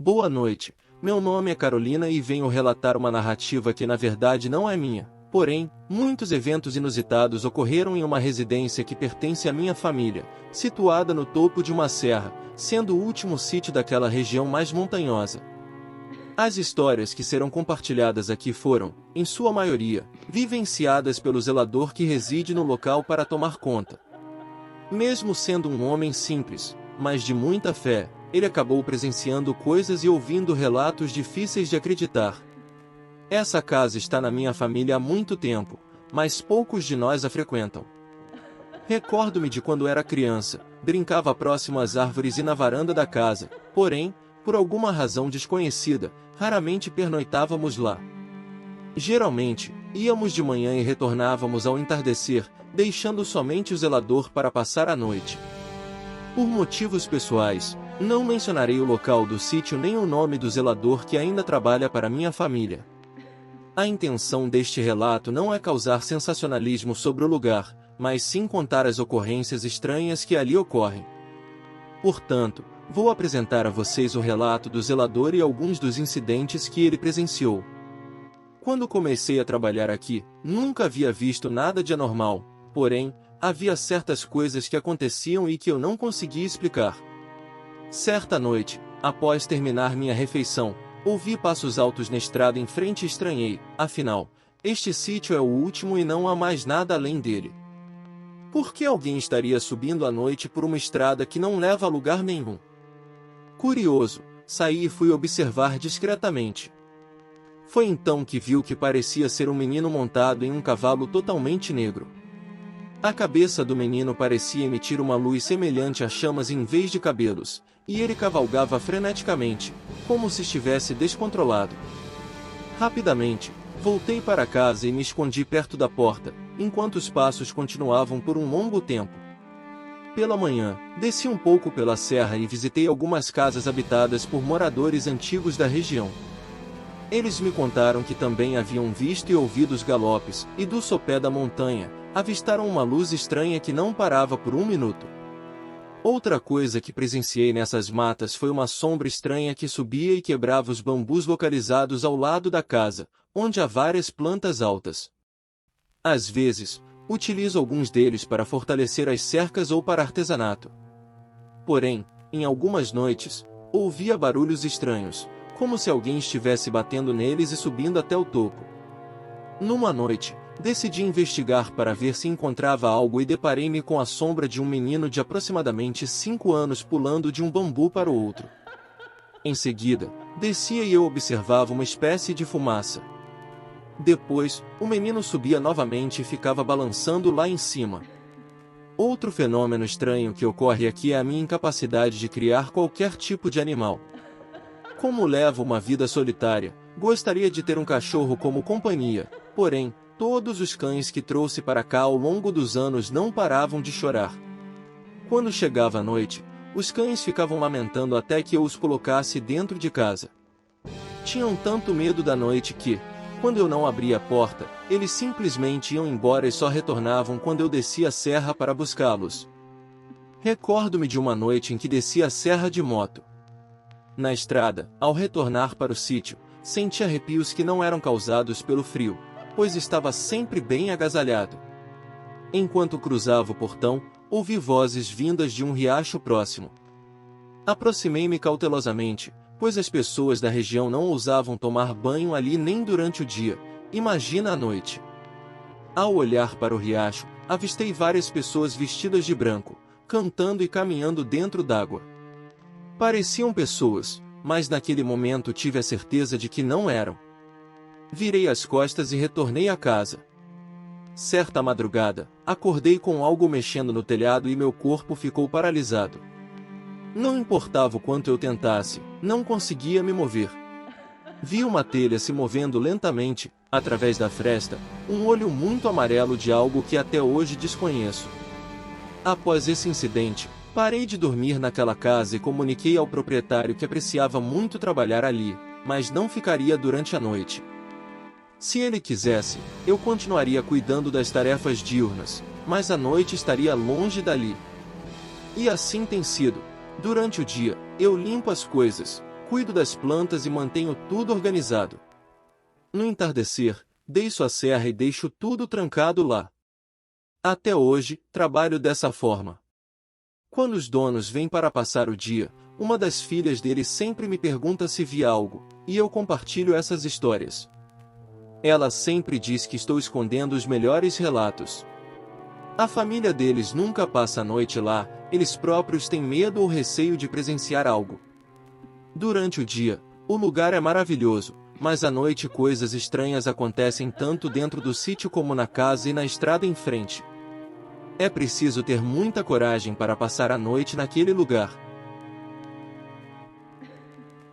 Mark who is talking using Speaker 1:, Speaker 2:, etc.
Speaker 1: Boa noite, meu nome é Carolina e venho relatar uma narrativa que na verdade não é minha. Porém, muitos eventos inusitados ocorreram em uma residência que pertence à minha família, situada no topo de uma serra, sendo o último sítio daquela região mais montanhosa. As histórias que serão compartilhadas aqui foram, em sua maioria, vivenciadas pelo zelador que reside no local para tomar conta. Mesmo sendo um homem simples, mas de muita fé, ele acabou presenciando coisas e ouvindo relatos difíceis de acreditar. Essa casa está na minha família há muito tempo, mas poucos de nós a frequentam. Recordo-me de quando era criança, brincava próximo às árvores e na varanda da casa, porém, por alguma razão desconhecida, raramente pernoitávamos lá. Geralmente, íamos de manhã e retornávamos ao entardecer, deixando somente o zelador para passar a noite. Por motivos pessoais, não mencionarei o local do sítio nem o nome do zelador que ainda trabalha para minha família. A intenção deste relato não é causar sensacionalismo sobre o lugar, mas sim contar as ocorrências estranhas que ali ocorrem. Portanto, vou apresentar a vocês o relato do zelador e alguns dos incidentes que ele presenciou. Quando comecei a trabalhar aqui, nunca havia visto nada de anormal, porém, havia certas coisas que aconteciam e que eu não conseguia explicar. Certa noite, após terminar minha refeição, ouvi passos altos na estrada em frente e estranhei, afinal, este sítio é o último e não há mais nada além dele. Por que alguém estaria subindo à noite por uma estrada que não leva a lugar nenhum? Curioso, saí e fui observar discretamente. Foi então que vi o que parecia ser um menino montado em um cavalo totalmente negro. A cabeça do menino parecia emitir uma luz semelhante a chamas em vez de cabelos, e ele cavalgava freneticamente, como se estivesse descontrolado. Rapidamente, voltei para casa e me escondi perto da porta, enquanto os passos continuavam por um longo tempo. Pela manhã, desci um pouco pela serra e visitei algumas casas habitadas por moradores antigos da região. Eles me contaram que também haviam visto e ouvido os galopes, e do sopé da montanha, avistaram uma luz estranha que não parava por um minuto. Outra coisa que presenciei nessas matas foi uma sombra estranha que subia e quebrava os bambus localizados ao lado da casa, onde há várias plantas altas. Às vezes, utilizo alguns deles para fortalecer as cercas ou para artesanato. Porém, em algumas noites, ouvia barulhos estranhos, como se alguém estivesse batendo neles e subindo até o topo. Numa noite, decidi investigar para ver se encontrava algo e deparei-me com a sombra de um menino de aproximadamente 5 anos pulando de um bambu para o outro. Em seguida, descia e eu observava uma espécie de fumaça. Depois, o menino subia novamente e ficava balançando lá em cima. Outro fenômeno estranho que ocorre aqui é a minha incapacidade de criar qualquer tipo de animal. Como levo uma vida solitária, gostaria de ter um cachorro como companhia, porém, todos os cães que trouxe para cá ao longo dos anos não paravam de chorar. Quando chegava a noite, os cães ficavam lamentando até que eu os colocasse dentro de casa. Tinham tanto medo da noite que, quando eu não abria a porta, eles simplesmente iam embora e só retornavam quando eu descia a serra para buscá-los. Recordo-me de uma noite em que desci a serra de moto. Na estrada, ao retornar para o sítio, senti arrepios que não eram causados pelo frio, pois estava sempre bem agasalhado. Enquanto cruzava o portão, ouvi vozes vindas de um riacho próximo. Aproximei-me cautelosamente, pois as pessoas da região não ousavam tomar banho ali nem durante o dia, imagina à noite. Ao olhar para o riacho, avistei várias pessoas vestidas de branco, cantando e caminhando dentro d'água. Pareciam pessoas, mas naquele momento tive a certeza de que não eram. Virei as costas e retornei à casa. Certa madrugada, acordei com algo mexendo no telhado e meu corpo ficou paralisado. Não importava o quanto eu tentasse, não conseguia me mover. Vi uma telha se movendo lentamente, através da fresta, um olho muito amarelo de algo que até hoje desconheço. Após esse incidente, parei de dormir naquela casa e comuniquei ao proprietário que apreciava muito trabalhar ali, mas não ficaria durante a noite. Se ele quisesse, eu continuaria cuidando das tarefas diurnas, mas à noite estaria longe dali. E assim tem sido. Durante o dia, eu limpo as coisas, cuido das plantas e mantenho tudo organizado. No entardecer, desço a serra e deixo tudo trancado lá. Até hoje, trabalho dessa forma. Quando os donos vêm para passar o dia, uma das filhas deles sempre me pergunta se vi algo, e eu compartilho essas histórias. Ela sempre diz que estou escondendo os melhores relatos. A família deles nunca passa a noite lá, eles próprios têm medo ou receio de presenciar algo. Durante o dia, o lugar é maravilhoso, mas à noite coisas estranhas acontecem tanto dentro do sítio como na casa e na estrada em frente. É preciso ter muita coragem para passar a noite naquele lugar.